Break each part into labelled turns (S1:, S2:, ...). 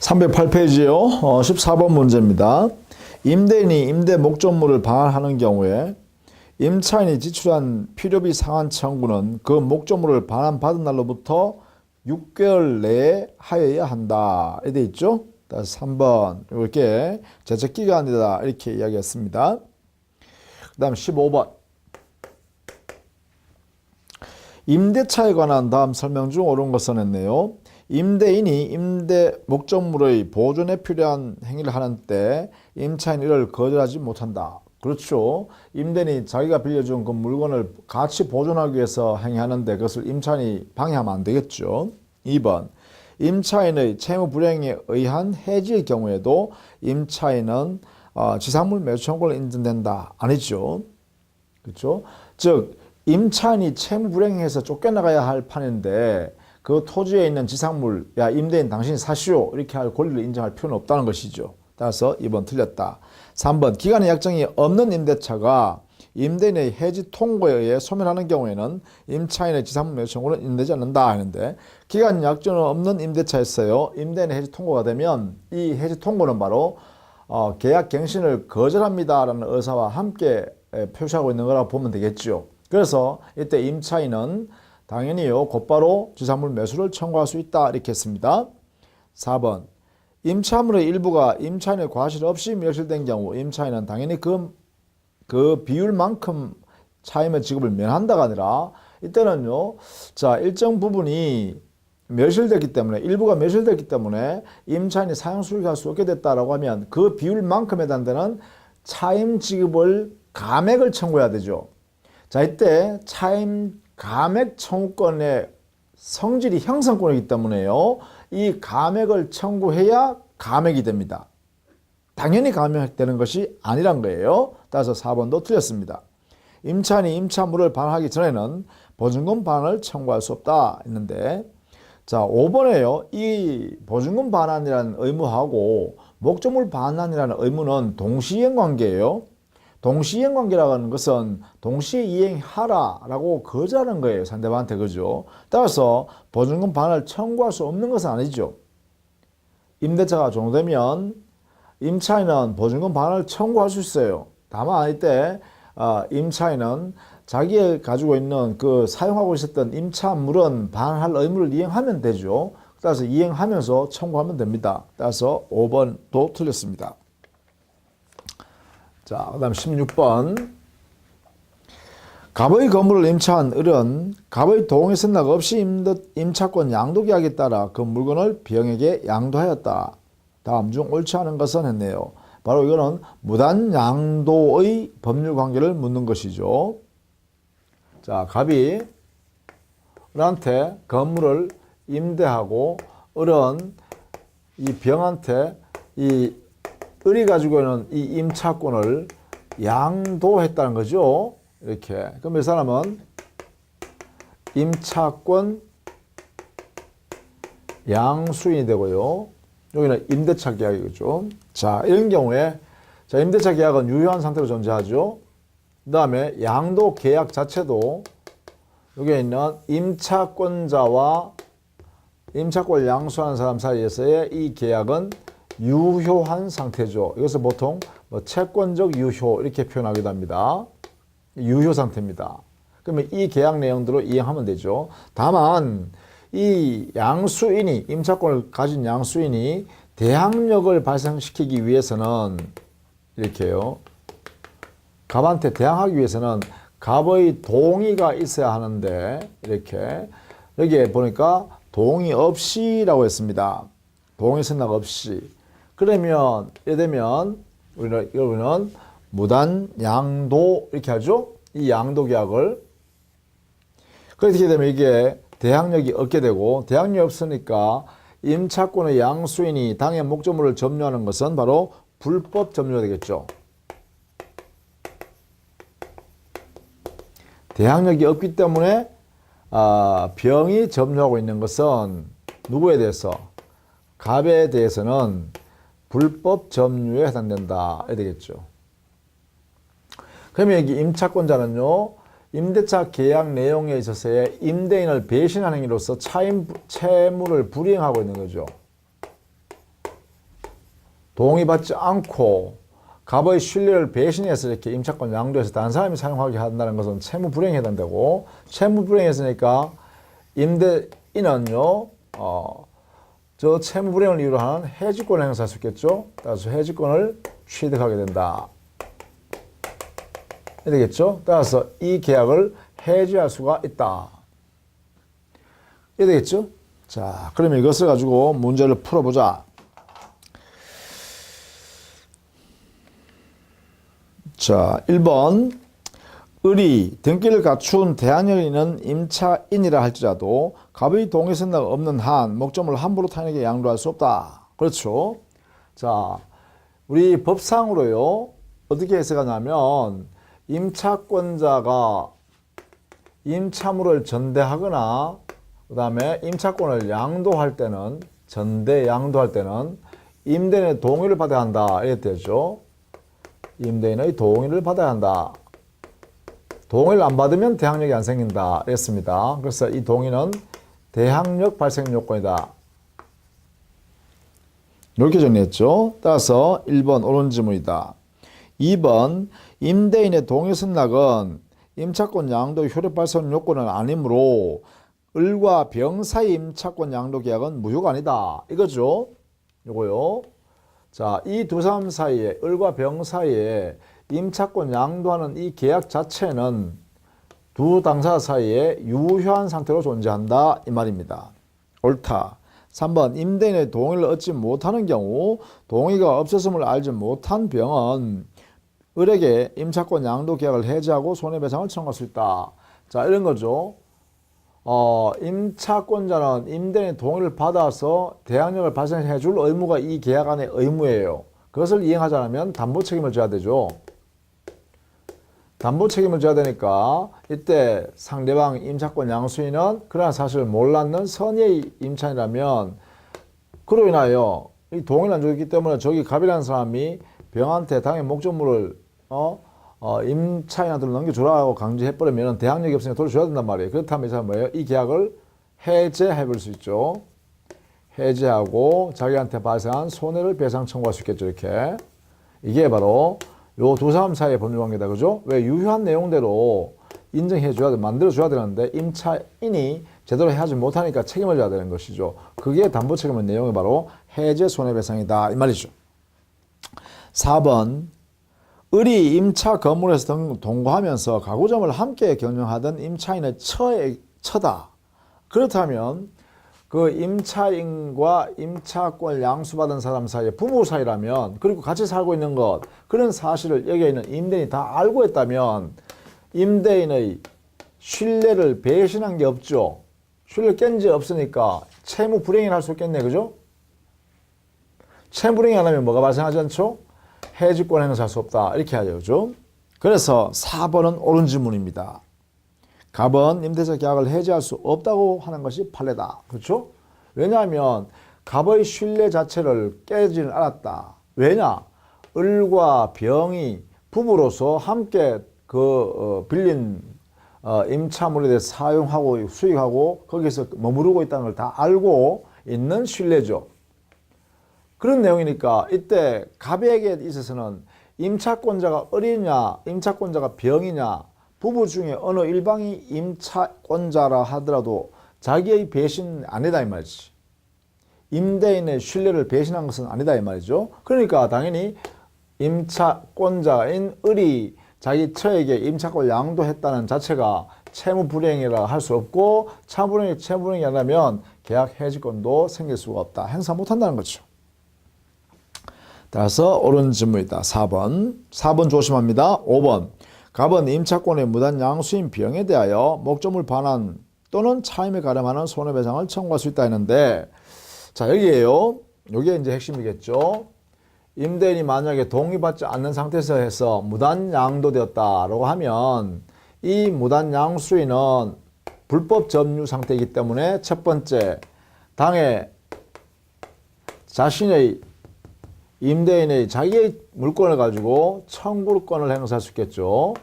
S1: 308페이지요. 14번 문제입니다. 임대인이 임대 목적물을 반환하는 경우에 임차인이 지출한 필요비 상환 청구는 그 목적물을 반환받은 날로부터 6개월 내에 하여야 한다. 이렇게 되어 있죠. 다시 3번 이렇게 제척기간이다 이렇게 이야기했습니다. 그 다음 15번 임대차에 관한 다음 설명 중 옳은 것은 했네요. 임대인이 임대 목적물의 보존에 필요한 행위를 하는 때 임차인이 이를 거절하지 못한다. 그렇죠. 임대인이 자기가 빌려준 그 물건을 같이 보존하기 위해서 행위하는데 그것을 임차인이 방해하면 안 되겠죠. 2번 임차인의 채무 불이행에 의한 해지의 경우에도 임차인은 지상물 매수 청구를 인정된다. 아니죠. 그렇죠. 즉 임차인이 채무 불이행해서 쫓겨나가야 할 판인데 그 토지에 있는 지상물, 야 임대인 당신이 사시오 이렇게 할 권리를 인정할 필요는 없다는 것이죠. 따라서 2번 틀렸다. 3번 기간의 약정이 없는 임대차가 임대인의 해지 통고에 의해 소멸하는 경우에는 임차인의 지상물 매수 청구는 인정되지 않는다 하는데 기간 약정은 없는 임대차였어요. 임대인의 해지 통고가 되면 이 해지 통고는 바로 계약 갱신을 거절합니다라는 의사와 함께 표시하고 있는 거라고 보면 되겠죠. 그래서 이때 임차인은 당연히요 곧바로 지상물 매수를 청구할 수 있다 이렇게 했습니다. 4번 임차물의 일부가 임차인의 과실 없이 멸실된 경우 임차인은 당연히 그 비율만큼 차임의 지급을 면한다가 아니라 이때는요 자 일정 부분이 멸실됐기 때문에 일부가 멸실됐기 때문에 임차인이 사용 수익할 수 없게 됐다라고 하면 그 비율만큼에 해당되는 차임 지급을 감액을 청구해야 되죠. 자 이때 차임 감액 청구권의 성질이 형성권이기 때문에요. 이 감액을 청구해야 감액이 됩니다. 당연히 감액되는 것이 아니란 거예요. 따라서 4번도 틀렸습니다. 임차인이 임차물을 반환하기 전에는 보증금 반환을 청구할 수 없다 했는데 자 5번에요. 이 보증금 반환이라는 의무하고 목적물 반환이라는 의무는 동시이행 관계예요. 동시이행 관계라고 하는 것은 동시에 이행하라라고 거절하는 거예요. 상대방한테. 그죠? 따라서 보증금 반환을 청구할 수 없는 것은 아니죠. 임대차가 종료되면 임차인은 보증금 반환을 청구할 수 있어요. 다만 이때 임차인은 자기가 가지고 있는 그 사용하고 있었던 임차물은 반환할 의무를 이행하면 되죠. 따라서 이행하면서 청구하면 됩니다. 따라서 5번도 틀렸습니다. 자, 그 다음 16번. 갑의 건물을 임차한 을은 갑의 동의 선락 없이 임차권 양도계약에 따라 그 물건을 병에게 양도하였다. 다음 중 옳지 않은 것은 했네요. 바로 이거는 무단 양도의 법률 관계를 묻는 것이죠. 자, 갑이 을한테 건물을 임대하고 을은 이 병한테 이 을이 가지고 있는 이 임차권을 양도했다는 거죠. 이렇게. 그럼 이 사람은 임차권 양수인이 되고요. 여기는 임대차 계약이겠죠. 자, 이런 경우에 자, 임대차 계약은 유효한 상태로 존재하죠. 그 다음에 양도 계약 자체도 여기에 있는 임차권자와 임차권을 양수하는 사람 사이에서의 이 계약은 유효한 상태죠. 이것을 보통 채권적 유효 이렇게 표현하기도 합니다. 유효 상태입니다. 그러면 이 계약 내용대로 이행하면 되죠. 다만 이 양수인이 임차권을 가진 양수인이 대항력을 발생시키기 위해서는 이렇게요. 갑한테 대항하기 위해서는 갑의 동의가 있어야 하는데 이렇게 여기에 보니까 동의 없이라고 했습니다. 동의 선락 없이. 그러면 예를 들면 우리는 무단 양도 이렇게 하죠. 이 양도 계약을 그렇게 되면 이게 대항력이 없게 되고 대항력이 없으니까 임차권의 양수인이 당의 목적물을 점유하는 것은 바로 불법 점유가 되겠죠. 대항력이 없기 때문에 병이 점유하고 있는 것은 누구에 대해서? 갑에 대해서는 불법 점유에 해당된다. 이렇게 되겠죠. 그러면 여기 임차권자는요. 임대차 계약 내용에 있어서의 임대인을 배신하는 행위로서 채무를 불이행하고 있는 거죠. 동의받지 않고 갑의 신뢰를 배신해서 이렇게 임차권 양도해서 다른 사람이 사용하게 한다는 것은 채무 불이행에 해당되고, 채무 불이행했으니까 임대인은요, 저 채무 불이행을 이유로 하는 해지권을 행사할 수 있겠죠. 따라서 해지권을 취득하게 된다. 되겠죠? 따라서 이 계약을 해지할 수가 있다. 이해되겠죠? 자, 그러면 이것을 가지고 문제를 풀어보자. 자, 1번. 을이 등기를 갖춘 대항력이 있는 임차인이라 할지라도 갑의 동의 선례가 없는 한 목적물을 함부로 타인에게 양도할 수 없다. 그렇죠? 자, 우리 법상으로요, 어떻게 해석하냐면, 임차권자가 임차물을 전대하거나 그 다음에 임차권을 양도할 때는, 전대 양도할 때는 임대인의 동의를 받아야 한다. 이렇게 되죠. 임대인의 동의를 받아야 한다. 동의를 안 받으면 대항력이 안 생긴다. 이랬습니다. 그래서 이 동의는 대항력 발생 요건이다. 이렇게 정리했죠. 따라서 1번 옳은 지문이다. 2번 임대인의 동의 선락은 임차권 양도 효력 발생 요건은 아니므로 을과 병 사이 임차권 양도 계약은 무효가 아니다. 이거죠. 요거요. 자, 이 두 사람 사이에, 을과 병 사이에 임차권 양도하는 이 계약 자체는 두 당사자 사이에 유효한 상태로 존재한다. 이 말입니다. 옳다. 3번 임대인의 동의를 얻지 못하는 경우 동의가 없었음을 알지 못한 병은 을에게 임차권 양도 계약을 해지하고 손해배상을 청구할 수 있다. 자, 이런 거죠. 임차권자는 임대인의 동의를 받아서 대항력을 발생해 줄 의무가 이 계약 안의 의무예요. 그것을 이행하지 않으면 담보 책임을 져야 되죠. 담보 책임을 져야 되니까 이때 상대방 임차권 양수인은 그러한 사실을 몰랐는 선의의 임차인이라면 그로 인하여 이 동의를 안 줬기 때문에 저기 갑이라는 사람이 병한테 당의 목적물을 임차인한테 넘겨주라고 강제해버리면 대항력이 없으니까 돌려줘야 된단 말이에요. 그렇다면 이 사람은 뭐예요? 이 계약을 해제해버릴 수 있죠. 해제하고 자기한테 발생한 손해를 배상 청구할 수 있겠죠. 이렇게. 이게 바로 요 두 사람 사이의 법률관계다. 그죠? 왜 유효한 내용대로 인정해줘야 돼, 만들어줘야 되는데 임차인이 제대로 하지 못하니까 책임을 져야 되는 것이죠. 그게 담보 책임의 내용이 바로 해제 손해배상이다. 이 말이죠. 4번 을이 임차 건물에서 동거하면서 가구점을 함께 경영하던 임차인의 처다. 그렇다면 그 임차인과 임차권을 양수받은 사람 사이에 부부 사이라면, 그리고 같이 살고 있는 것, 그런 사실을 여기에 있는 임대인이 다 알고 있다면 임대인의 신뢰를 배신한 게 없죠. 신뢰를 깬 게 없으니까 채무 불이행을 할 수 있겠네. 그죠? 채무 불이행 안 하면 뭐가 발생하지 않죠? 해지권 행사할 수 없다. 이렇게 하죠. 그죠? 그래서 4번은 옳은 질문입니다. 갑은 임대차 계약을 해지할 수 없다고 하는 것이 판례다. 그렇죠? 왜냐하면 갑의 신뢰 자체를 깨지는 않았다. 왜냐? 을과 병이 부부로서 함께 빌린 임차물에 대해서 사용하고 수익하고 거기서 머무르고 있다는 걸 다 알고 있는 신뢰죠. 그런 내용이니까 이때 갑에게 있어서는 임차권자가 을이냐 임차권자가 병이냐 부부 중에 어느 일방이 임차권자라 하더라도 자기의 배신 아니다 이 말이지. 임대인의 신뢰를 배신한 것은 아니다 이 말이죠. 그러니까 당연히 임차권자인 을이 자기 처에게 임차권을 양도했다는 자체가 채무불이행이라 할 수 없고 채무불이행이 안 하면 계약 해지권도 생길 수가 없다. 행사 못한다는 거죠. 따라서 옳은 질문이다. 4번 조심합니다. 5번 갑은 임차권의 무단 양수인 병에 대하여 목적물 반환 또는 차임에 가름하는 손해배상을 청구할 수 있다 했는데, 자 여기에요. 여기에 이제 핵심이겠죠. 임대인이 만약에 동의받지 않는 상태에서 해서 무단 양도되었다라고 하면 이 무단 양수인은 불법 점유 상태이기 때문에 첫 번째 당해 자신의 임대인의 자기의 물건을 가지고 청구권을 행사할 수 있겠죠.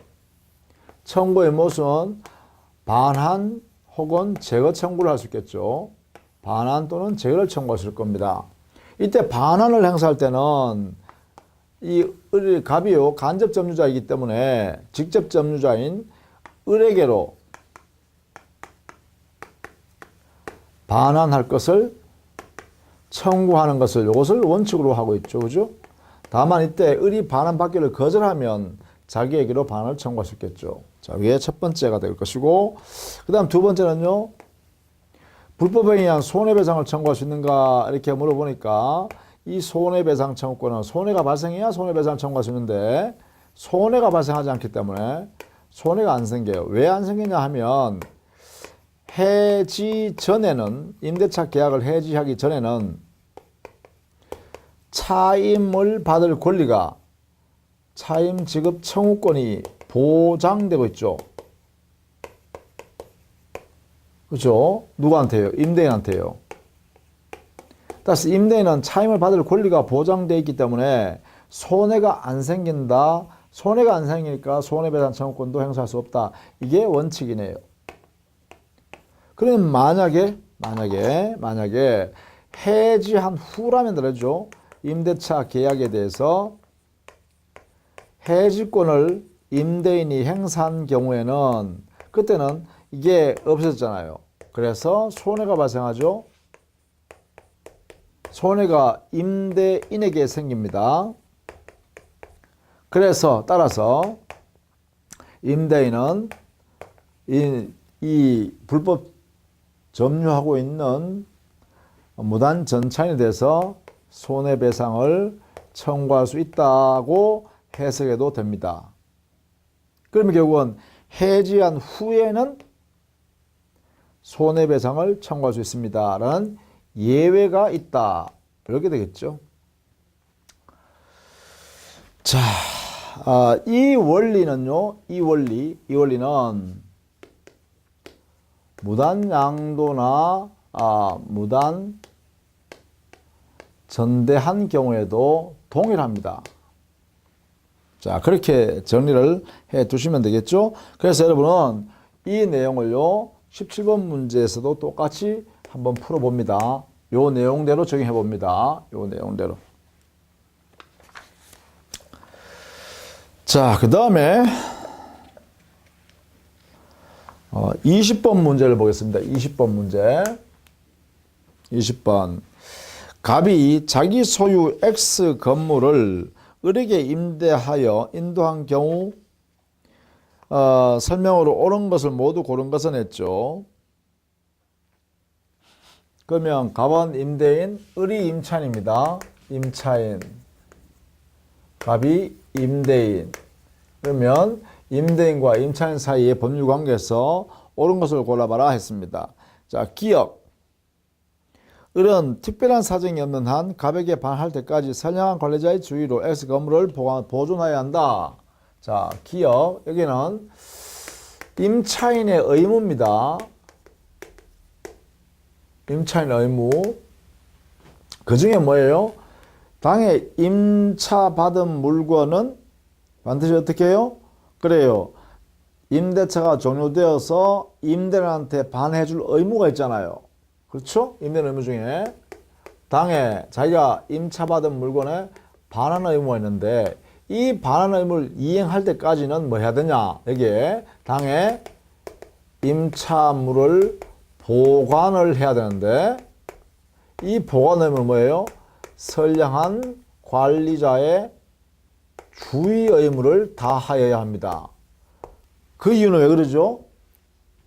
S1: 청구의 모습은 반환 혹은 제거 청구를 할 수 있겠죠. 반환 또는 제거를 청구할 수 있을 겁니다. 이때 반환을 행사할 때는 이 갑이요 간접 점유자이기 때문에 직접 점유자인 을에게로 반환할 것을 청구하는 것을 이것을 원칙으로 하고 있죠. 그죠? 다만 이때 을이 반환받기를 거절하면 자기에게로 반환을 청구할 수 있겠죠. 자, 이게 첫 번째가 될 것이고, 그 다음 두 번째는요, 불법에 의한 손해배상을 청구할 수 있는가 이렇게 물어보니까 이 손해배상 청구권은 손해가 발생해야 손해배상을 청구할 수 있는데 손해가 발생하지 않기 때문에 손해가 안 생겨요. 왜 안 생기냐 하면 해지 전에는 임대차 계약을 해지하기 전에는 차임을 받을 권리가 차임 지급 청구권이 보장되고 있죠. 그렇죠? 누구한테요? 임대인한테요. 따라서 임대인은 차임을 받을 권리가 보장되어 있기 때문에 손해가 안 생긴다. 손해가 안 생기니까 손해배상 청구권도 행사할 수 없다. 이게 원칙이네요. 그럼 만약에 해지한 후라면 말이죠. 임대차 계약에 대해서 해지권을 임대인이 행사한 경우에는 그때는 이게 없어졌잖아요. 그래서 손해가 발생하죠. 손해가 임대인에게 생깁니다. 그래서 따라서 임대인은 이 불법 점유하고 있는 무단 전차인에 대해서 손해배상을 청구할 수 있다고 해석해도 됩니다. 그러면 결국은 해지한 후에는 손해배상을 청구할 수 있습니다. 라는 예외가 있다. 이렇게 되겠죠. 자, 이 원리는요, 이 원리는 무단 양도나 무단 전대한 경우에도 동일합니다. 자, 그렇게 정리를 해 두시면 되겠죠. 그래서 여러분은 이 내용을요, 17번 문제에서도 똑같이 한번 풀어봅니다. 요 내용대로 적용해 봅니다. 요 내용대로. 자, 그 다음에 20번 문제를 보겠습니다. 20번 문제. 20번. 갑이 자기 소유 X 건물을 을에게 임대하여 인도한 경우 설명으로 옳은 것을 모두 고른 것은 했죠. 그러면 갑은 임대인, 을이 임차인입니다. 임차인. 갑이 임대인. 그러면 임대인과 임차인 사이의 법률관계에서 옳은 것을 골라봐라 했습니다. 자, 기억. 을은 특별한 사정이 없는 한 갑에게 반할 때까지 선량한 관리자의 주의로 X 건물을 보존해야 한다. 자, 기억. 여기는 임차인의 의무입니다. 임차인의 의무. 그 중에 뭐예요? 당해 임차받은 물건은 반드시 어떻게 해요? 그래요. 임대차가 종료되어서 임대인한테 반해줄 의무가 있잖아요. 그렇죠? 임대인 의무 중에 당해 자기가 임차받은 물건에 반환 의무가 있는데 이 반환 의무를 이행할 때까지는 뭐 해야 되냐? 여기에 당해 임차물을 보관을 해야 되는데 이 보관 의무는 뭐예요? 선량한 관리자의 주의 의무를 다하여야 합니다. 그 이유는 왜 그러죠?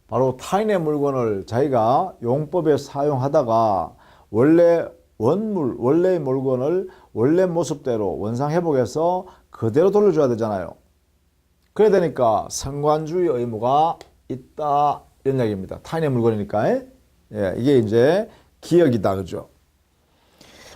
S1: 바로 타인의 물건을 자기가 용법에 사용하다가 원래의 물건을 원래 모습대로 원상회복해서 그대로 돌려줘야 되잖아요. 그래야 되니까 선관주의 의무가 있다 이런 얘기입니다. 타인의 물건이니까. 예, 이게 이제 기억이다. 그죠?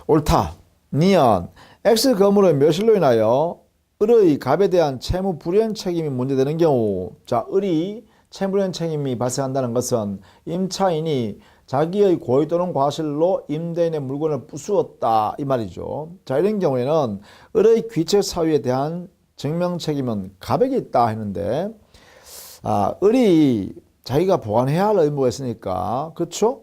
S1: 옳다. 니은 X 건물의 묘실로 인하여 을의 갑에 대한 채무 불이행 책임이 문제되는 경우, 자, 을이 채무 불이행 책임이 발생한다는 것은 임차인이 자기의 고의 또는 과실로 임대인의 물건을 부수었다 이 말이죠. 자, 이런 경우에는 을의 귀책 사유에 대한 증명 책임은 갑에게 있다 했는데, 을이 자기가 보관해야 할 의무가 있으니까, 그렇죠?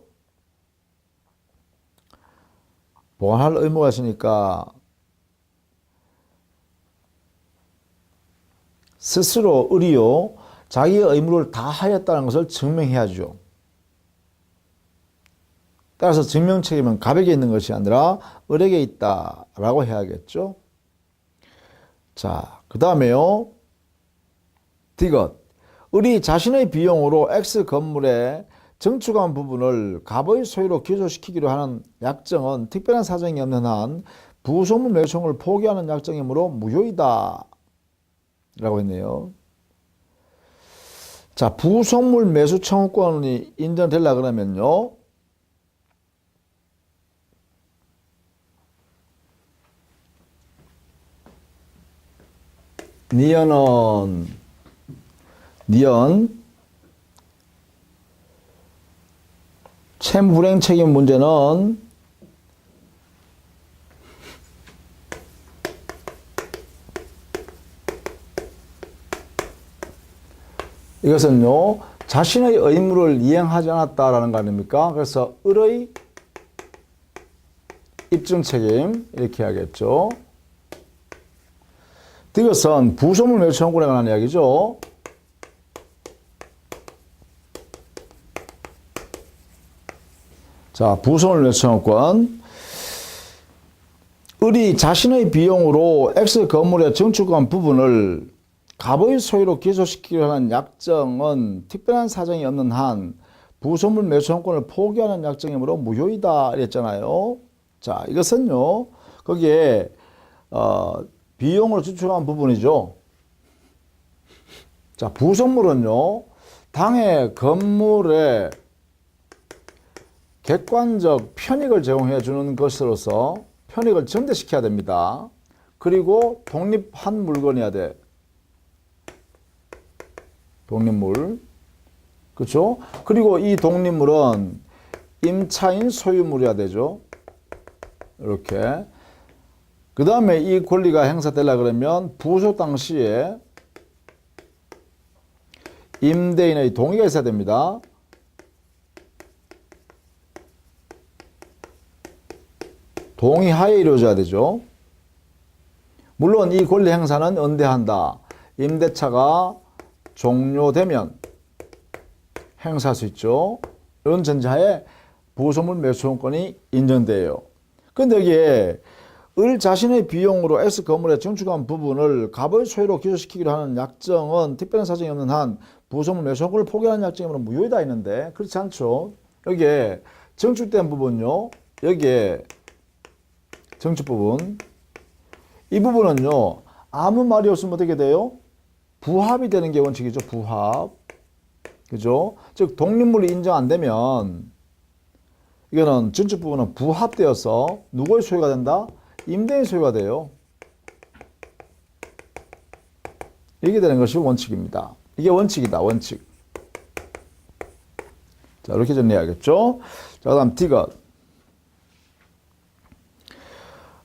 S1: 보관할 의무가 있으니까 스스로 을이요 자기의 의무를 다 하였다는 것을 증명해야죠. 따라서 증명 책임은 갑에게 있는 것이 아니라 을에게 있다라고 해야겠죠. 자, 그 다음에요. 디귿. 을이 자신의 비용으로 X 건물에 증축한 부분을 갑의 소유로 기소시키기로 하는 약정은 특별한 사정이 없는 한 부속물 매수청구를 포기하는 약정이므로 무효이다 라고 했네요. 자, 부속물 매수 청구권이 인정되려 그러면요. 니은 채무불이행 책임 문제는 이것은요 자신의 의무를 이행하지 않았다라는 거 아닙니까? 그래서 을의 입증 책임 이렇게 해야겠죠. 이것은 부속물 매수 청구권에 관한 이야기죠. 자, 부속물 매수 청구권. 을이 자신의 비용으로 X 건물에 증축한 부분을 갑의 소유로 기소시키려 하는 약정은 특별한 사정이 없는 한 부속물 매수 청구권을 포기하는 약정이므로 무효이다 이랬잖아요. 자, 이것은요. 거기에 비용으로 지출한 부분이죠. 자, 부속물은요, 당해 건물에 객관적 편익을 제공해 주는 것으로서 편익을 증대시켜야 됩니다. 그리고 독립한 물건이어야 돼. 독립물. 그렇죠? 그리고 이 독립물은 임차인 소유물이어야 되죠. 이렇게. 그 다음에 이 권리가 행사되려고 그러면 부속 당시에 임대인의 동의가 있어야 됩니다. 동의하에 이루어져야 되죠. 물론 이 권리 행사는 언제한다. 임대차가 종료되면 행사할 수 있죠. 이런 전제하에 부속물 매수권이 인정돼요. 근데 여기에 을 자신의 비용으로 S 건물에 증축한 부분을 갑의 소유로 기소시키기로 하는 약정은 특별한 사정이 없는 한 부속물 매수권을 포기하는 약정이므로 무효이다 했는데 그렇지 않죠. 여기에 증축된 부분요. 여기에 증축 부분. 이 부분은요. 아무 말이 없으면 어떻게 돼요? 부합이 되는 게 원칙이죠. 부합. 그죠? 즉 독립물이 인정 안 되면 이거는 증축 부분은 부합되어서 누구의 소유가 된다? 임대인 소유가 돼요. 이렇게 되는 것이 원칙입니다. 이게 원칙이다. 원칙. 자, 이렇게 정리해야겠죠. 자, 다음 디귿.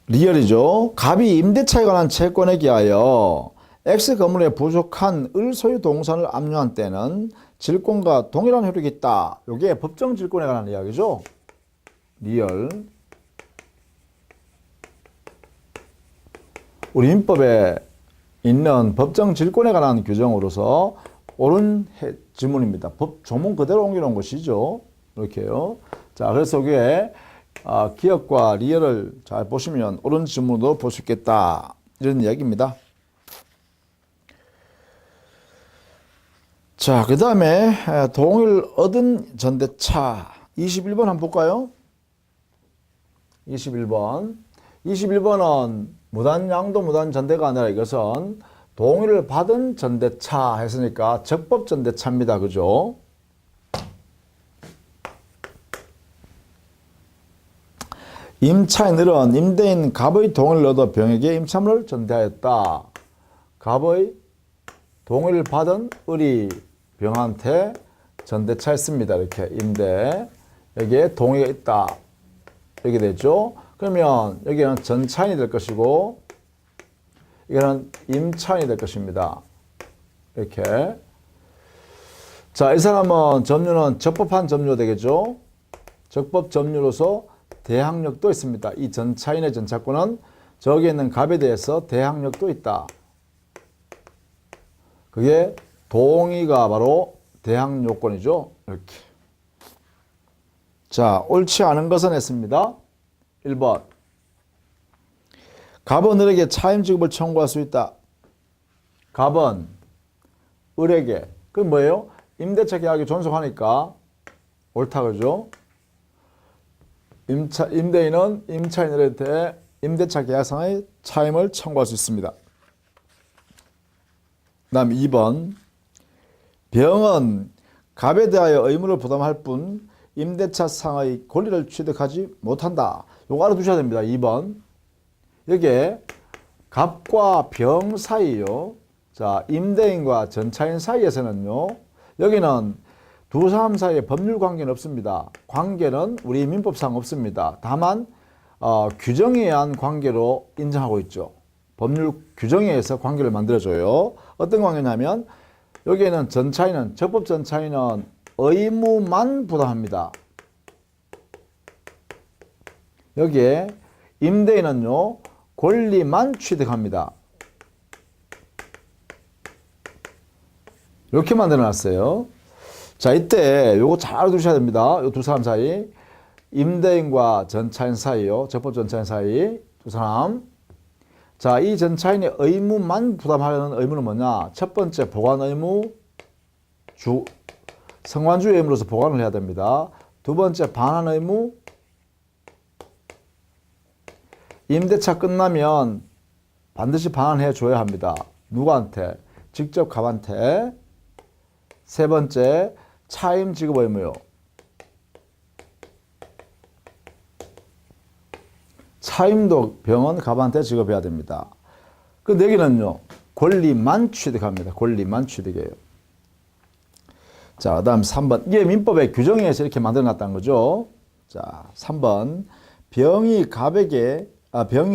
S1: 리얼이죠. 갑이 임대차에 관한 채권에 기하여 X 건물에 부족한 을 소유 동산을 압류한 때는 질권과 동일한 효력이 있다. 이게 법정 질권에 관한 이야기죠. 리얼. 우리 민법에 있는 법정 질권에 관한 규정으로서 옳은 지문입니다. 법 조문 그대로 옮겨놓은 것이죠. 이렇게요. 자, 그래서 여기에 기억과 리얼을 잘 보시면 옳은 지문으로 볼 수 있겠다. 이런 이야기입니다. 자, 그 다음에 동의를 얻은 전대차 21번 한번 볼까요? 21번. 21번은 무단양도 무단전대가 아니라 이것은 동의를 받은 전대차 했으니까 적법 전대차입니다. 그죠? 임차인은 임대인 갑의 동의를 얻어 병에게 임차물을 전대하였다. 갑의 동의를 받은 을이 병한테 전대차했습니다. 이렇게 임대. 여기에 동의가 있다. 이렇게 되죠. 그러면 여기는 전차인이 될 것이고 이거는 임차인이 될 것입니다. 이렇게. 자, 이 사람은 점유는 적법한 점유가 되겠죠. 적법 점유로서 대항력도 있습니다. 이 전차인의 전차권은 저기에 있는 갑에 대해서 대항력도 있다. 그게 동의가 바로 대항요건이죠. 이렇게. 자, 옳지 않은 것은 했습니다. 1번. 갑은 을에게 차임 지급을 청구할 수 있다. 갑은 을에게. 그게 뭐예요? 임대차 계약에 존속하니까 옳다 그러죠. 임대인은 임차인에 대해 임대차 계약상의 차임을 청구할 수 있습니다. 그 다음 2번. 병은 갑에 대하여 의무를 부담할 뿐 임대차상의 권리를 취득하지 못한다. 이거 알아두셔야 됩니다. 2번. 여기에 갑과 병 사이요. 자, 임대인과 전차인 사이에서는요. 여기는 두 사람 사이에 법률 관계는 없습니다. 관계는 우리 민법상 없습니다. 다만 규정에 의한 관계로 인정하고 있죠. 법률 규정에 의해서 관계를 만들어줘요. 어떤 관계냐면 여기에는 전차인은 적법 전차인은 의무만 부담합니다. 여기에 임대인은요 권리만 취득합니다. 이렇게 만들어놨어요. 자, 이때 요거 잘 알아두셔야 됩니다. 요 두 사람 사이 임대인과 전차인 사이요. 적법 전차인 사이 두 사람. 자, 이 전차인의 의무만 부담하려는 의무는 뭐냐? 첫 번째 보관 의무, 성관주의 의무로서 보관을 해야 됩니다. 두 번째 반환 의무, 임대차 끝나면 반드시 반환해 줘야 합니다. 누구한테? 직접 갑한테. 세 번째 차임 지급 의무요. 차임도 병은 갑한테 지급해야 됩니다. 그 네 개는요 권리만 취득합니다. 권리만 취득해요. 자, 그 다음 3번. 이게 민법의 규정에 의해서 이렇게 만들어놨다는 거죠. 자, 3번. 병이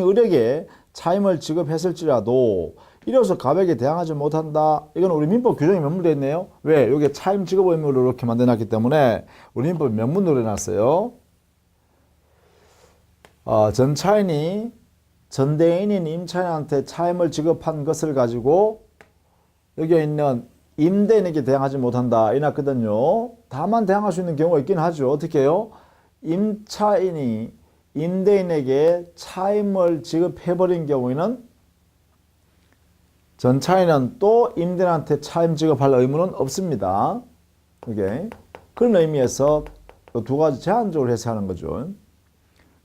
S1: 을에게 차임을 지급했을지라도 이로써 갑에게 대항하지 못한다. 이건 우리 민법 규정에 명문되어 있네요. 왜? 여기 차임 지급 의무를 이렇게 만들어놨기 때문에 우리 민법 명문으로 해놨어요. 전차인이 전대인인 임차인한테 차임을 지급한 것을 가지고 여기에 있는 임대인에게 대항하지 못한다. 이 났거든요. 다만 대항할 수 있는 경우가 있긴 하죠. 어떻게 해요? 임차인이 임대인에게 차임을 지급해버린 경우에는 전차인은 또 임대인한테 차임 지급할 의무는 없습니다. 이게 그런 의미에서 두 가지 제한적으로 해석하는 거죠.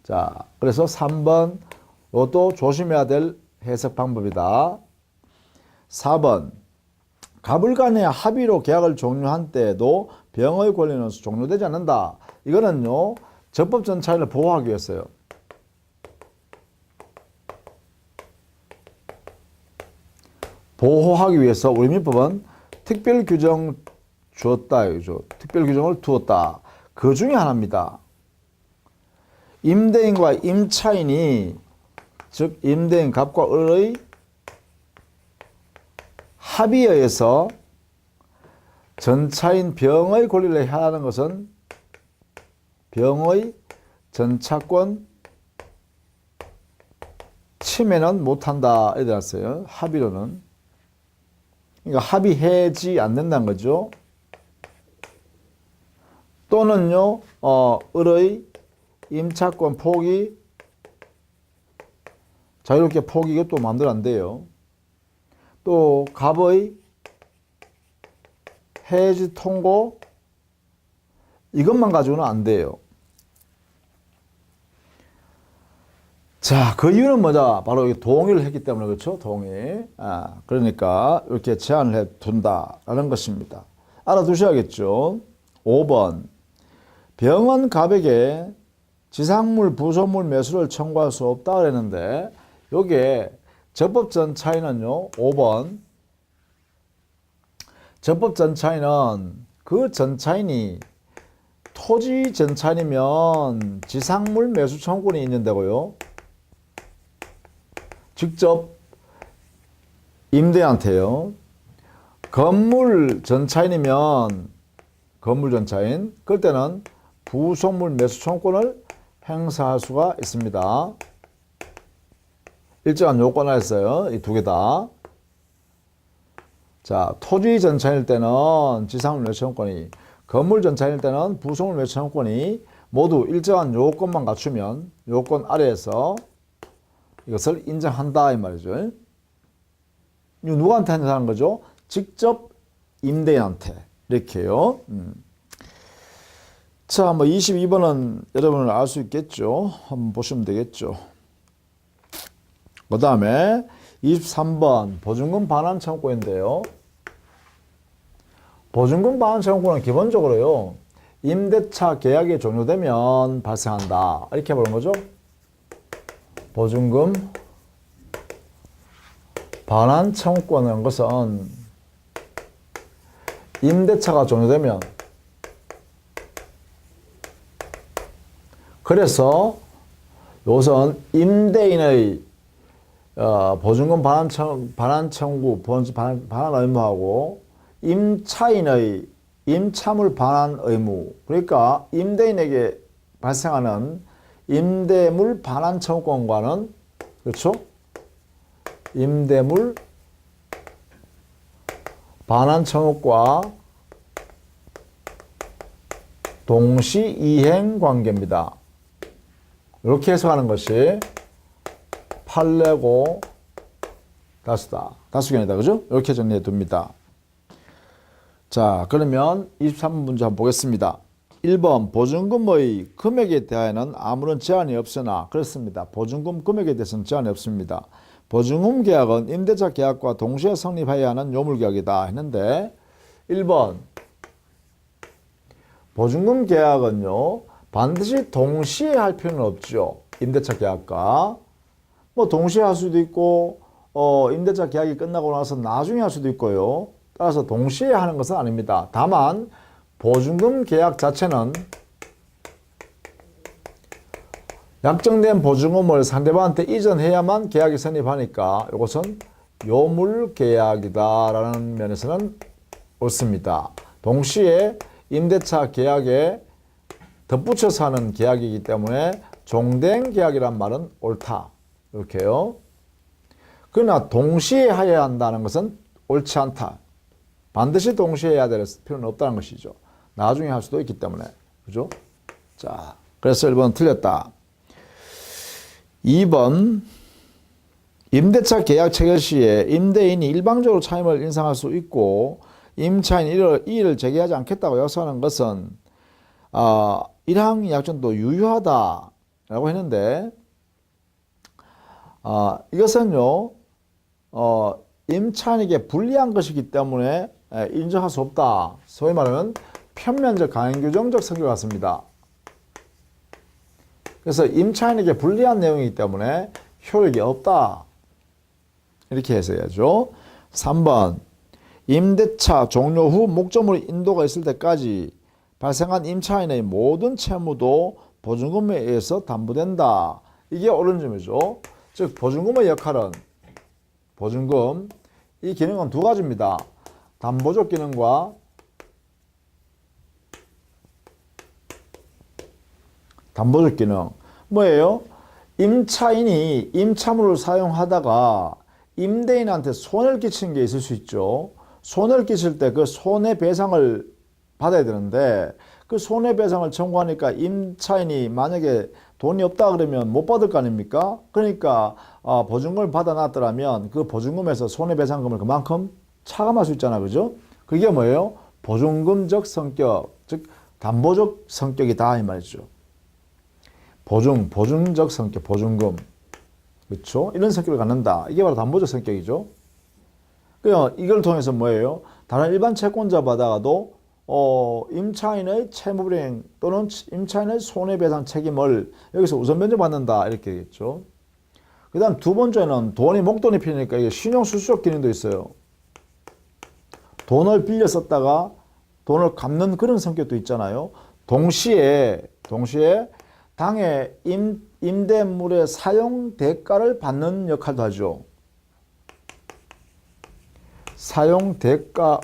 S1: 자, 그래서 3번 이것도 조심해야 될 해석 방법이다. 4번. 갑을 간의 합의로 계약을 종료한 때에도 병의 권리는 종료되지 않는다. 이거는요 적법 전차인을 보호하기 위해서요. 보호하기 위해서 우리 민법은 특별 규정 주었다. 특별 규정을 두었다. 그 중에 하나입니다. 임대인과 임차인이 즉 임대인 갑과 을의 합의에 의해서 전차인 병의 권리를 해하는 것은 병의 전차권 침해는 못한다. 이렇게 되었어요. 합의로는. 그러니까 합의하지 않는다는 거죠. 또는요, 을의 임차권 포기, 자유롭게 포기, 이것도 마음대로 안 돼요. 또, 갑의 해지 통고, 이것만 가지고는 안 돼요. 자, 그 이유는 뭐다? 바로 동의를 했기 때문에, 그렇죠? 동의. 그러니까 이렇게 제한을 해 둔다라는 것입니다. 알아두셔야겠죠? 5번. 병은 갑에게 지상물, 부속물 매수를 청구할 수 없다 그랬는데, 요게 적법 전차인은요, 5번. 적법 전차인은 그 전차인이 토지 전차인이면 지상물 매수 청구권이 있는 데고요. 직접 임대한테요. 건물 전차인이면 건물 전차인, 그럴 때는 부속물 매수 청구권을 행사할 수가 있습니다. 일정한 요건 하였어요. 이 두 개 다. 자, 토지 전차일 때는 지상물 외채권이, 건물 전차일 때는 부속물 외채권이 모두 일정한 요건만 갖추면 요건 아래에서 이것을 인정한다 이 말이죠. 이거 누구한테 하는 거죠? 직접 임대인한테 이렇게요. 자, 뭐 22번은 여러분을 알 수 있겠죠. 한번 보시면 되겠죠. 그 다음에 23번 보증금 반환 청구인데요. 보증금 반환 청구는 기본적으로요, 임대차 계약이 종료되면 발생한다 이렇게 보는 거죠. 보증금 반환 청구권이라는 것은 임대차가 종료되면, 그래서 요선 임대인의 보증금 반환 청구, 반환 의무하고 임차인의 임차물 반환 의무, 그러니까 임대인에게 발생하는 임대물 반환 청구권과는, 그렇죠? 임대물 반환 청구과 동시 이행 관계입니다. 이렇게 해석하는 것이 판례고 다수다. 다수견이다. 그죠? 이렇게 정리해 둡니다. 자, 그러면 23번 문제 한번 보겠습니다. 1번 보증금의 금액에 대하여는 아무런 제한이 없으나, 그렇습니다. 보증금 금액에 대해서는 제한이 없습니다. 보증금 계약은 임대차 계약과 동시에 성립해야 하는 요물계약이다 했는데, 1번 보증금 계약은요 반드시 동시에 할 필요는 없죠. 임대차 계약과 뭐 동시에 할 수도 있고 임대차 계약이 끝나고 나서 나중에 할 수도 있고요. 따라서 동시에 하는 것은 아닙니다. 다만 보증금 계약 자체는 약정된 보증금을 상대방한테 이전해야만 계약이 성립하니까 이것은 요물계약이다라는 면에서는 옳습니다. 동시에 임대차 계약에 덧붙여서 하는 계약이기 때문에 종된 계약이란 말은 옳다. 이렇게요. 그러나 동시에 해야 한다는 것은 옳지 않다. 반드시 동시에 해야 될 필요는 없다는 것이죠. 나중에 할 수도 있기 때문에. 그죠? 자, 그래서 1번 틀렸다. 2번 임대차 계약 체결 시에 임대인이 일방적으로 차임을 인상할 수 있고 임차인이 이의를 제기하지 않겠다고 약속하는 것은 1항 약정도 유효하다라고 했는데, 이것은요 임차인에게 불리한 것이기 때문에 인정할 수 없다. 소위 말하면 편면적 강행규정적 성격 같습니다. 그래서 임차인에게 불리한 내용이기 때문에 효력이 없다. 이렇게 해석해야죠. 3번 임대차 종료 후 목적물 인도가 있을 때까지 발생한 임차인의 모든 채무도 보증금에 의해서 담보된다. 이게 옳은 점이죠. 즉 보증금의 역할은, 보증금 이 기능은 두 가지입니다. 담보적 기능과 담보적 기능. 뭐예요? 임차인이 임차물을 사용하다가 임대인한테 손해를 끼치는 게 있을 수 있죠. 손해를 끼칠 때 그 손해배상을 받아야 되는데, 그 손해배상을 청구하니까 임차인이 만약에 돈이 없다 그러면 못 받을 거 아닙니까? 그러니까 보증금을 받아놨더라면 그 보증금에서 손해배상금을 그만큼 차감할 수 있잖아. 그죠? 그게 뭐예요? 보증금적 성격, 즉 담보적 성격이다 이 말이죠. 보증적 성격, 보증금. 그렇죠? 이런 성격을 갖는다. 이게 바로 담보적 성격이죠. 그러니까 이걸 통해서 뭐예요? 다른 일반 채권자 받아가도 임차인의 채무불이행 또는 임차인의 손해배상 책임을 여기서 우선 면제받는다 이렇게 되겠죠. 그 다음 두 번째는 돈이 목돈이 필요니까 이게 신용수수적 기능도 있어요. 돈을 빌려 썼다가 돈을 갚는 그런 성격도 있잖아요. 동시에 당해 임대물의 사용 대가를 받는 역할도 하죠. 사용 대가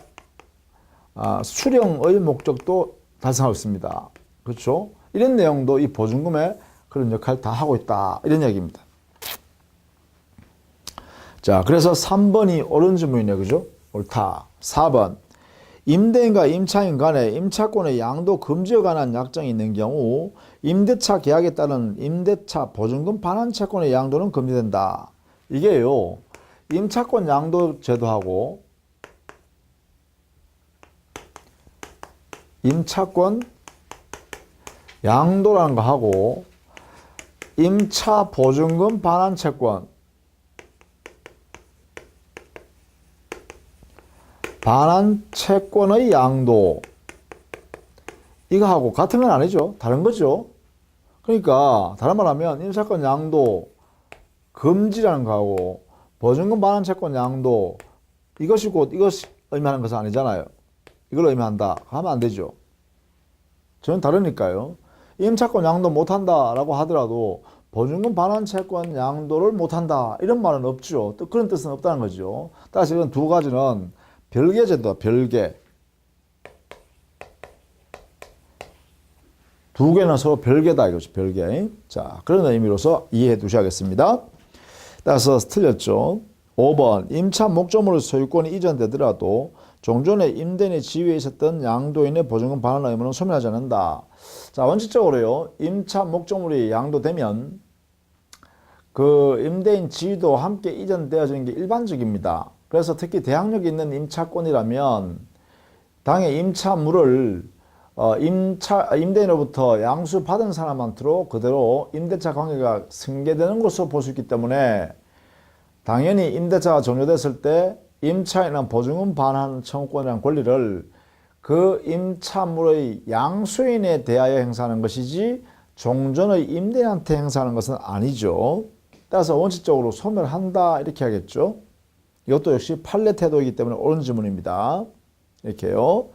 S1: 수령의 목적도 달성하고 있습니다. 그렇죠? 이런 내용도 이 보증금에 그런 역할을 다 하고 있다. 이런 얘기입니다. 자, 그래서 3번이 옳은 질문이네. 그죠? 옳다. 4번. 임대인과 임차인 간에 임차권의 양도 금지에 관한 약정이 있는 경우 임대차 계약에 따른 임대차 보증금 반환 채권의 양도는 금지된다. 이게요. 임차권 양도 제도하고 임차권 양도라는 거 하고 임차 보증금 반환 채권 반환 채권의 양도 이거하고 같은 건 아니죠. 다른 거죠. 그러니까 다른 말 하면 임차권 양도 금지라는 거하고 보증금 반환 채권 양도 이것이 곧 이것이 의미하는 것은 아니잖아요. 이걸 의미한다 하면 안 되죠. 저는 다르니까요. 임차권 양도 못한다라고 하더라도 보증금 반환 채권 양도를 못한다 이런 말은 없죠. 또 그런 뜻은 없다는 거죠. 따라서 이건 두 가지는 별개 제도다. 별개. 두 개는 서로 별개다 이거죠. 별개. 자, 그런 의미로서 이해해 두셔야겠습니다. 따라서 틀렸죠. 5번. 임차 목적물의 소유권이 이전되더라도 종전에 임대인의 지위에 있었던 양도인의 보증금 반환 의무는 소멸하지 않는다. 자, 원칙적으로요. 임차 목적물이 양도되면 그 임대인 지위도 함께 이전되어지는 게 일반적입니다. 그래서 특히 대항력이 있는 임차권이라면 당의 임차물을 임대인으로부터 양수받은 사람한테로 그대로 임대차 관계가 승계되는 것으로 볼 수 있기 때문에 당연히 임대차가 종료됐을 때 임차인은 보증금 반환 청구권이라는 권리를 그 임차물의 양수인에 대하여 행사하는 것이지 종전의 임대인한테 행사하는 것은 아니죠. 따라서 원칙적으로 소멸한다 이렇게 하겠죠. 이것도 역시 판례 태도이기 때문에 옳은 질문입니다. 이렇게요.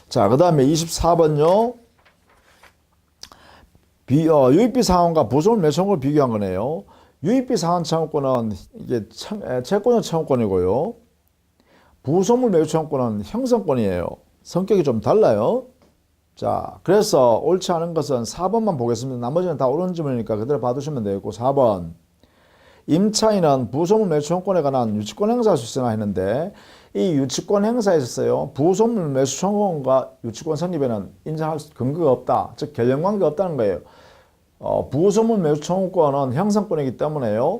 S1: 자, 그 다음에 24번요. 유익비 상환과 부속물 매수권을 비교한 거네요. 유익비 상환 청구권은 이게 채권의 청구권이고요. 부속물 매수 청구권은 형성권이에요. 성격이 좀 달라요. 자, 그래서 옳지 않은 것은 4번만 보겠습니다. 나머지는 다 옳은 질문이니까 그대로 봐두시면 되겠고 4번. 임차인은 부속물 매수 청구권에 관한 유치권 행사할 수 있으나 했는데 이 유치권 행사에 있어서요. 부속물 매수 청구권과 유치권 성립에는 인정할 근거가 없다. 즉 결연관계가 없다는 거예요. 부속물 매수 청구권은 형성권이기 때문에요.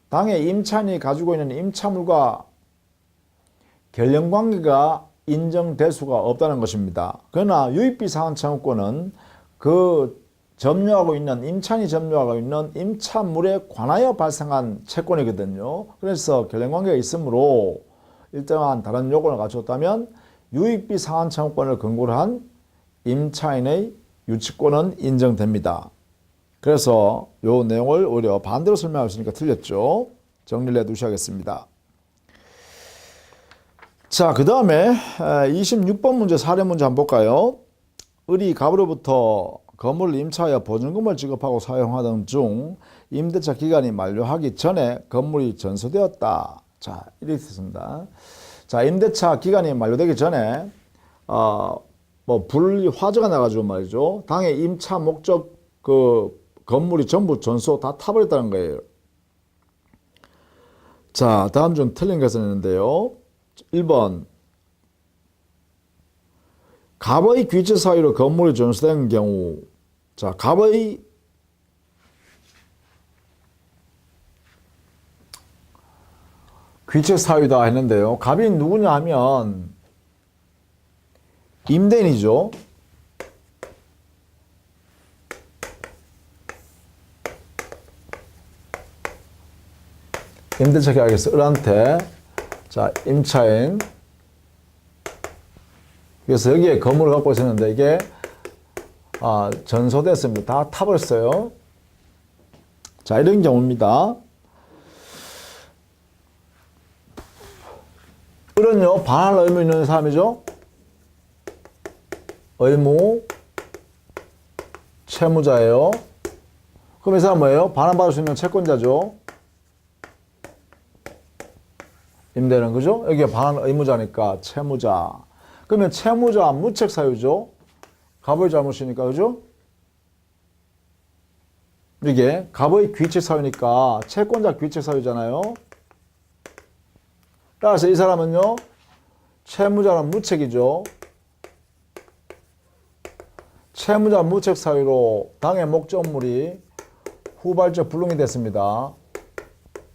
S1: 당의 임차인이 가지고 있는 임차물과 결연관계가 인정될 수가 없다는 것입니다. 그러나 유익비 상환 청구권은 그 점유하고 있는 임차인이 점유하고 있는 임차물에 관하여 발생한 채권이거든요. 그래서 결연관계가 있으므로 일정한 다른 요건을 갖췄다면 유익비 상환 청구권을 근거로 한 임차인의 유치권은 인정됩니다. 그래서 요 내용을 오히려 반대로 설명하시니까 틀렸죠. 정리를 해두셔야겠습니다. 자, 그 다음에 26번 문제 사례 문제 한번 볼까요? 을이 갑으로부터 건물을 임차하여 보증금을 지급하고 사용하던 중 임대차 기간이 만료하기 전에 건물이 전소되었다. 자, 이렇게 됐습니다. 자, 임대차 기간이 만료되기 전에 화재가 나가지고 말이죠. 당의 임차 목적 그 건물이 전부 전소 다 타버렸다는 거예요. 자, 다음 중 틀린 것은 있는데요. 1번. 갑의 귀체 사유로 건물이 전소된 경우, 자, 갑의 귀체 사유다 했는데요. 갑이 누구냐 하면 임대인이죠. 임대차 계약에서 을한테 자, 임차인. 그래서 여기에 건물을 갖고 있었는데 이게 전소됐습니다. 다 타버렸어요. 자, 이런 경우입니다. 을은요, 반할 의무 있는 사람이죠. 의무 채무자예요. 그럼 이 사람 뭐예요? 반환받을 수 있는 채권자죠. 임대는 그죠? 여기가 반환 의무자니까 채무자. 그러면 채무자 무책 사유죠. 갑의 잘못이니까 그죠? 이게 갑의 귀책 사유니까 채권자 귀책 사유잖아요. 따라서 이 사람은요, 채무자는 무책이죠. 채무자 무책 사유로 당해 목적물이 후발적 불능이 됐습니다.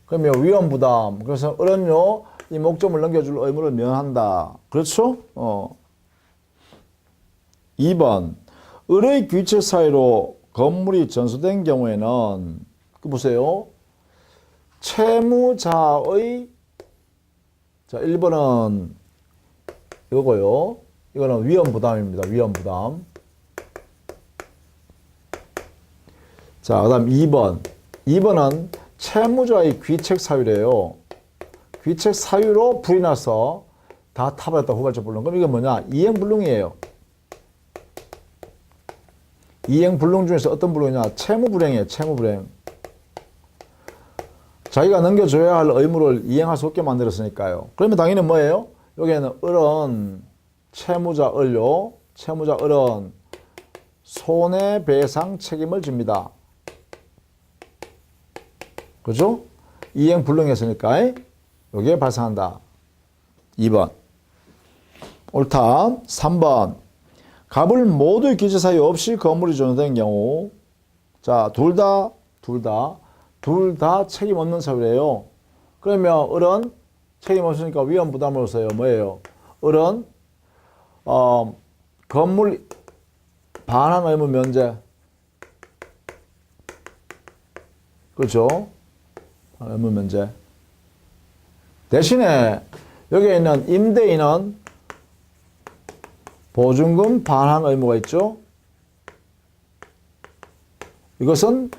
S1: 그러면 위험 부담. 그래서 을은요, 이 목적물 넘겨줄 의무를 면한다. 그렇죠? 2번. 을의 귀책 사유로 건물이 전수된 경우에는, 보세요. 채무자의, 자, 1번은 이거고요. 이거는 위험 부담입니다. 위험 부담. 자, 그 다음 2번. 2번은 채무자의 귀책 사유래요. 귀책 사유로 불이 나서 다 타버렸다, 후발적 불능. 그럼 이게 뭐냐? 이행불능이에요. 이행불능 중에서 어떤 불능이냐? 채무불행이에요. 채무불행. 자기가 넘겨줘야 할 의무를 이행할 수 없게 만들었으니까요. 그러면 당연히 뭐예요? 여기에는 을은 채무자 을요. 채무자 을은 손해배상 책임을 집니다. 그죠? 이행불능했으니까 여기에 발생한다. 2번. 옳다. 3번. 갑을 모두의 귀책 사유 없이 건물이 전수된 경우, 자, 둘 다 책임 없는 사유래요. 그러면 을은 책임 없으니까 위험 부담으로서요. 뭐예요? 을은 건물 반환 의무 면제. 그렇죠? 의무 면제. 대신에 여기에 있는 임대인은 보증금 반환 의무가 있죠. 이것은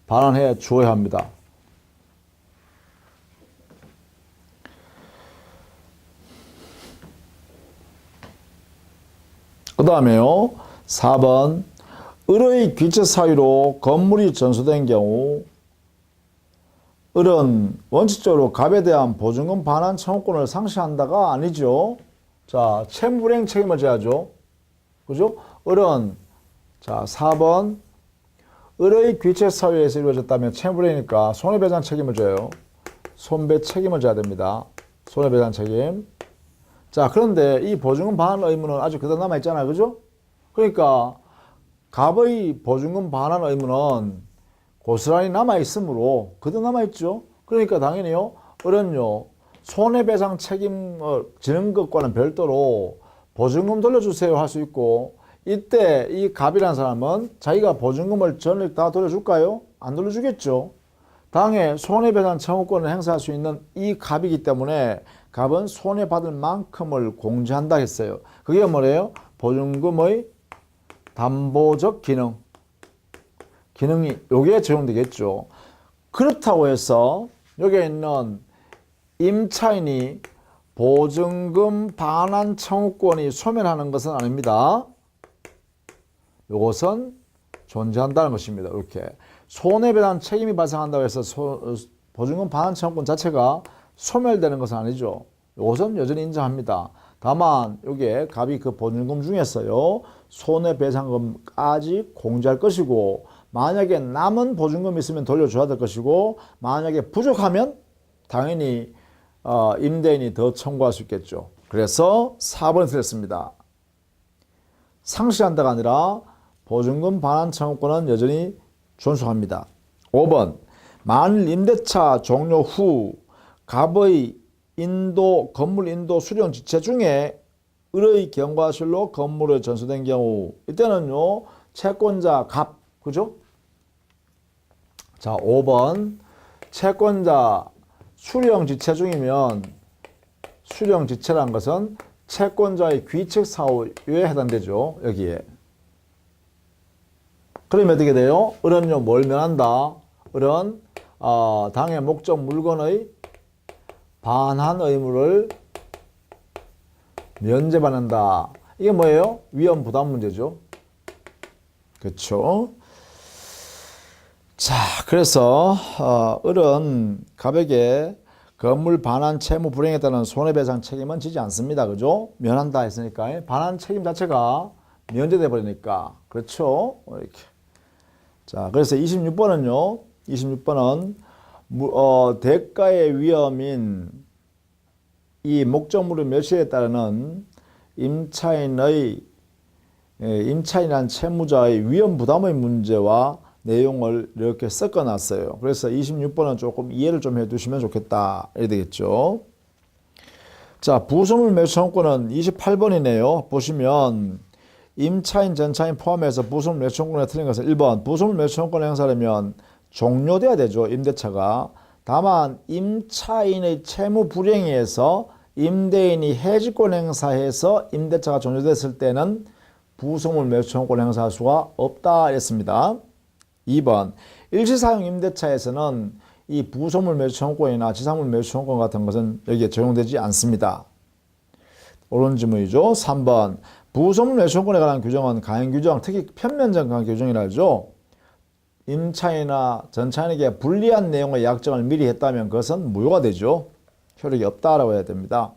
S1: 반환해 주어야 합니다. 그 다음에요. 4번. 을의 귀책 사유로 건물이 전수된 경우 을은 원칙적으로 갑에 대한 보증금 반환 청구권을 상실한다가 아니죠. 자, 채무불이행 책임을 져야죠. 그죠? 을은, 자, 4번. 을의 귀책 사유에서 이루어졌다면 채무불이행이니까 손해배상 책임을 져요. 손배 책임을 져야 됩니다. 손해배상 책임. 자, 그런데 이 보증금 반환 의무는 아직 그대로 남아있잖아요. 그죠? 그러니까 갑의 보증금 반환 의무는 고스란히 남아있으므로 그대로 남아있죠. 그러니까 당연히요. 을은요. 손해배상 책임을 지는 것과는 별도로 보증금 돌려주세요 할 수 있고, 이때 이 갑이라는 사람은 자기가 보증금을 전액 다 돌려줄까요? 안 돌려주겠죠. 당해 손해배상 청구권을 행사할 수 있는 이 갑이기 때문에 갑은 손해받을 만큼을 공제한다 했어요. 그게 뭐래요? 보증금의 담보적 기능이 여기에 적용되겠죠. 그렇다고 해서 여기에 있는 임차인이 보증금 반환 청구권이 소멸하는 것은 아닙니다. 이것은 존재한다는 것입니다. 이렇게 손해배상 책임이 발생한다고 해서 보증금 반환 청구권 자체가 소멸되는 것은 아니죠. 이것은 여전히 인정합니다. 다만 여기에 갑이 그 보증금 중에서요, 손해배상금까지 공제할 것이고, 만약에 남은 보증금이 있으면 돌려줘야 될 것이고, 만약에 부족하면 당연히 임대인이 더 청구할 수 있겠죠. 그래서 4번이 틀렸습니다. 상실한다가 아니라 보증금 반환 청구권은 여전히 존속합니다. 5번. 만일 임대차 종료 후 갑의 건물 인도 수령 지체 중에 을의 경과실로 건물에 전수된 경우, 이때는요, 채권자 갑, 그죠? 자, 5번. 채권자 수령 지체 중이면, 수령 지체란 것은 채권자의 귀책 사유에 해당되죠. 여기에. 그러면 어떻게 돼요? 을은요, 뭘 면한다? 을은 당해 목적 물건의 반환 의무를 면제받는다. 이게 뭐예요? 위험 부담 문제죠. 그렇죠? 자, 그래서 을은 갑에게 건물 반환 채무 불이행에 따른 손해배상 책임은 지지 않습니다. 그죠? 면한다 했으니까 반환 책임 자체가 면제돼 버리니까. 그렇죠? 이렇게. 자, 그래서 26번은요. 26번은 대가의 위험인 이 목적물의 멸시에 따르는 임차인이란 채무자의 위험 부담의 문제와 내용을 이렇게 섞어놨어요. 그래서 26번은 조금 이해를 좀 해두시면 좋겠다. 이래 되겠죠. 자, 부속물 매수 청구권은 28번이네요. 보시면 임차인, 전차인 포함해서 부속물 매수 청구권에 틀린 것은 1번 부속물 매수 청구권 행사하려면 종료돼야 되죠. 임대차가. 다만 임차인의 채무 불이행에 의해서 임대인이 해지권 행사해서 임대차가 종료됐을 때는 부속물 매수 청구권 행사할 수가 없다 했습니다. 2번 일시사용 임대차에서는 이 부속물 매수 청구권이나 지상물 매수 청구권 같은 것은 여기에 적용되지 않습니다. 옳은 질문이죠. 3번 부속물 매수 청구권에 관한 규정은 가행 규정, 특히 편면적 관한 규정이라 하죠. 임차인이나 전차인에게 불리한 내용의 약정을 미리 했다면 그것은 무효가 되죠. 효력이 없다라고 해야 됩니다.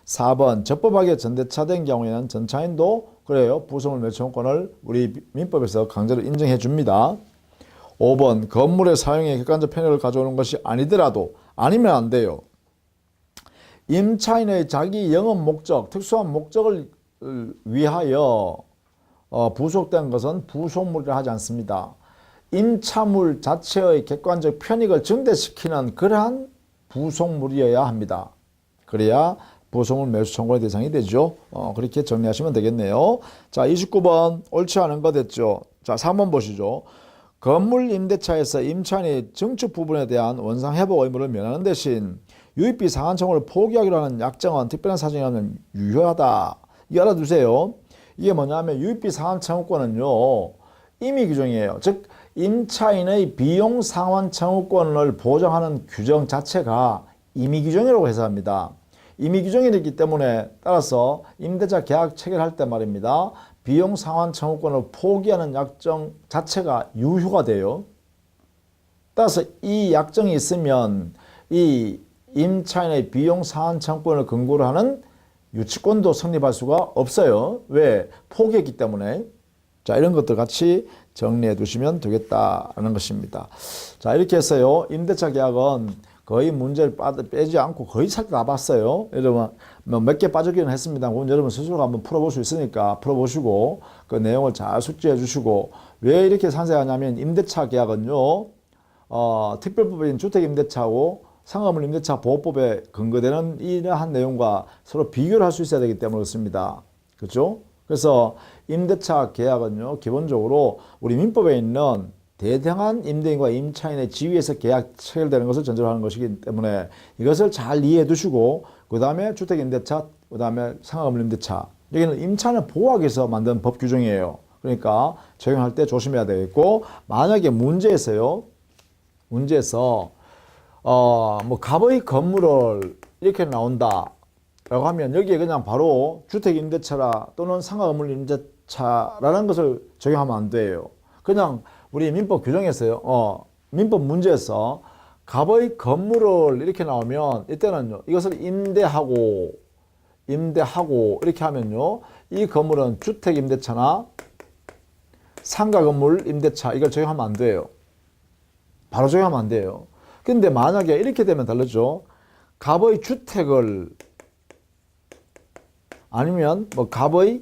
S1: 4번 적법하게 전대차된 경우에는 전차인도 그래요. 부속물 매수 청구권을 우리 민법에서 강제로 인정해 줍니다. 5번 건물의 사용에 객관적 편익을 가져오는 것이 아니더라도 아니면 안 돼요. 임차인의 자기 영업 목적, 특수한 목적을 위하여 부속된 것은 부속물이라 하지 않습니다. 임차물 자체의 객관적 편익을 증대시키는 그러한 부속물이어야 합니다. 그래야 부속물 매수 청구의 대상이 되죠. 그렇게 정리하시면 되겠네요. 자, 29번 옳지 않은 거 됐죠. 자, 3번 보시죠. 건물 임대차에서 임차인이 증축 부분에 대한 원상 회복 의무를 면하는 대신 유입비 상환 청구를 포기하기로 하는 약정은 특별한 사정이라면 유효하다. 이거 알아두세요. 이게 뭐냐면 유입비 상환 청구권은요. 임의 규정이에요. 즉 임차인의 비용 상환 청구권을 보장하는 규정 자체가 임의 규정이라고 해서 합니다. 임의 규정이기 때문에 따라서 임대차 계약 체결할 때 말입니다. 비용 상환 청구권을 포기하는 약정 자체가 유효가 돼요. 따라서 이 약정이 있으면 이 임차인의 비용 상환 청구권을 근거로 하는 유치권도 성립할 수가 없어요. 왜? 포기했기 때문에. 자, 이런 것들 같이 정리해 두시면 되겠다는 것입니다. 자, 이렇게 해서요. 임대차 계약은 거의 문제를 빼지 않고 거의 다 봤어요. 여러분 몇 개 빠졌기는 했습니다. 그건 여러분 스스로 한번 풀어볼 수 있으니까 풀어보시고 그 내용을 잘 숙지해 주시고 왜 이렇게 상세하냐면 임대차 계약은요. 특별법인 주택임대차하고 상가물 임대차 보호법에 근거되는 이러한 내용과 서로 비교를 할 수 있어야 되기 때문에 그렇습니다. 그렇죠? 그래서 임대차 계약은요. 기본적으로 우리 민법에 있는 대등한 임대인과 임차인의 지위에서 계약 체결되는 것을 전제로 하는 것이기 때문에 이것을 잘 이해해 두시고 그 다음에 주택임대차, 그 다음에 상가건물임대차 여기는 임차인을 보호하기 위해서 만든 법 규정이에요. 그러니까 적용할 때 조심해야 되겠고 만약에 문제에서 뭐 갑의 건물을 이렇게 나온다 라고 하면 여기에 그냥 바로 주택임대차라 또는 상가건물임대차라는 것을 적용하면 안 돼요. 그냥 우리 민법 규정에서요. 민법 문제에서 갑의 건물을 이렇게 나오면 이때는요. 이것을 임대하고 이렇게 하면요. 이 건물은 주택임대차나 상가건물 임대차 이걸 적용하면 안 돼요. 바로 적용하면 안 돼요. 근데 만약에 이렇게 되면 다르죠. 갑의 주택을 아니면 뭐 갑의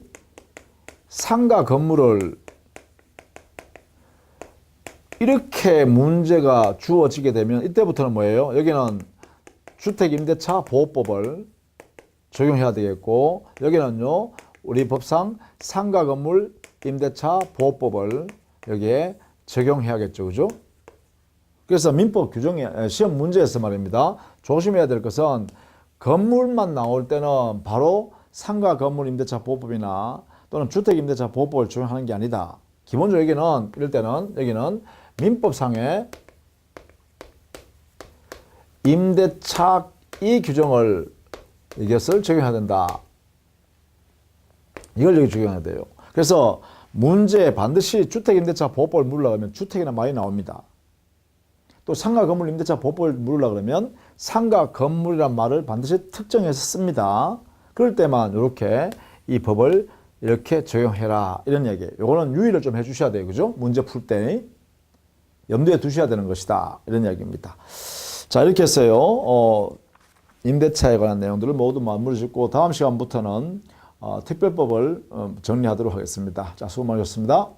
S1: 상가건물을 이렇게 문제가 주어지게 되면 이때부터는 뭐예요? 여기는 주택임대차 보호법을 적용해야 되겠고 여기는요 우리 법상 상가건물 임대차 보호법을 여기에 적용해야겠죠. 그죠? 그래서 민법 규정에 시험 문제에서 말입니다. 조심해야 될 것은 건물만 나올 때는 바로 상가건물 임대차 보호법이나 또는 주택임대차 보호법을 적용하는 게 아니다. 기본적으로 여기는 이럴 때는 여기는 민법상의 임대차 이 규정을 이것을 적용해야 된다. 이걸 여기 적용해야 돼요. 그래서 문제에 반드시 주택임대차 보호법을 물으려고 하면 주택이나 많이 나옵니다. 또 상가건물 임대차 보호법을 물으려고 그러면 상가건물이란 말을 반드시 특정해서 씁니다. 그럴 때만 이렇게 이 법을 이렇게 적용해라 이런 얘기예요. 요거는 유의를 좀 해주셔야 돼요. 그죠? 문제 풀 때. 염두에 두셔야 되는 것이다. 이런 이야기입니다. 자, 이렇게 해서요. 임대차에 관한 내용들을 모두 마무리 짓고 다음 시간부터는 특별법을 정리하도록 하겠습니다. 자, 수고 많으셨습니다.